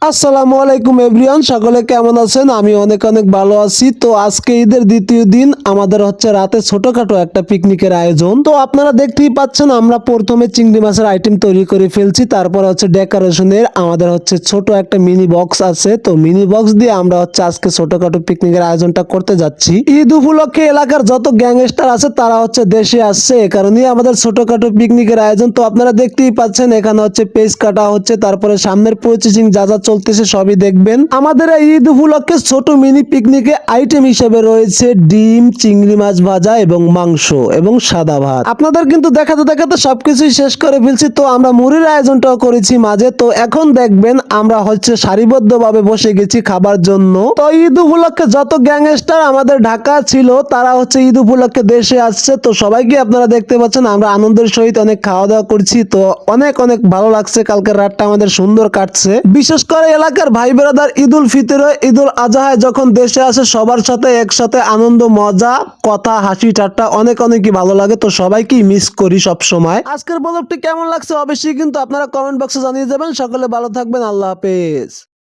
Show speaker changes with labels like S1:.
S1: আসসালামু আলাইকুম এভরিওয়ান, সকলে কেমন আছেন? আমি অনেক অনেক ভালো আছি। তো আজকে ঈদের দ্বিতীয় দিন আমাদের হচ্ছে রাতে ছোটখাটো একটা পিকনিকের আয়োজন। তো আপনারা দেখতেই পাচ্ছেন আমরা প্রথমে চিংড়ি মাছের আইটেম তৈরি করে ফেলছি, তারপর হচ্ছে ডেকোরেশনের আমাদের হচ্ছে ছোট একটা মিনি বক্স আছে। তো মিনি বক্স দিয়ে আমরা হচ্ছে আজকে ছোটখাটো পিকনিকের আয়োজনটা করতে যাচ্ছি। ঈদ উপলক্ষে এলাকার যত গ্যাংস্টার আছে তারা হচ্ছে দেশে আসছে, এ কারণেই আমাদের ছোটখাটো পিকনিকের আয়োজন। তো আপনারা দেখতেই পাচ্ছেন এখানে হচ্ছে পেজ কাটা হচ্ছে, তারপরে সামনের প্রসেসিং যা যা চলতেছে সবই দেখবেন। আমাদের এই ঈদ উপলক্ষে ছোট মিনি পিকনিকে আইটেম হিসেবে রয়েছে ডিম, চিংড়ি মাছ ভাজা এবং মাংস এবং সাদা ভাত। আপনাদের কিন্তু দেখাতে দেখাতে সবকিছুই শেষ করে ফেলছি। তো আমরা মুড়ির আয়োজনটাও করেছি মাঝে। তো এখন দেখবেন আমরা হচ্ছে সারিবদ্ধভাবে বসে গেছি খাবার জন্য। তো ঈদ উপলক্ষে যত গ্যাংস্টার আমাদের ঢাকা ছিল তারা হচ্ছে ঈদ উপলক্ষে দেশে আসছে। তো সবাইকে আপনারা দেখতে পাচ্ছেন আমরা আনন্দের সহিত অনেক খাওয়া দাওয়া করছি। তো অনেক অনেক ভালো লাগছে, কালকের রাতটা আমাদের সুন্দর কাটছে। বিশেষ করে এলাকার ভাই ব্রাদার ঈদুল ফিতরে, ঈদুল আজহায় যখন দেশে আসে সবার সাথে একসাথে আনন্দ, মজা, কথা, হাসি ঠাট্টা অনেক অনেকই ভালো লাগে। তো সবাইকেই মিস করি সব সময়। আজকের ব্লগটি কেমন লাগছে অবশ্যই কিন্তু আপনারা কমেন্ট বক্সে জানিয়ে যাবেন। সকলে ভালো থাকবেন, আল্লাহ হাফেজ।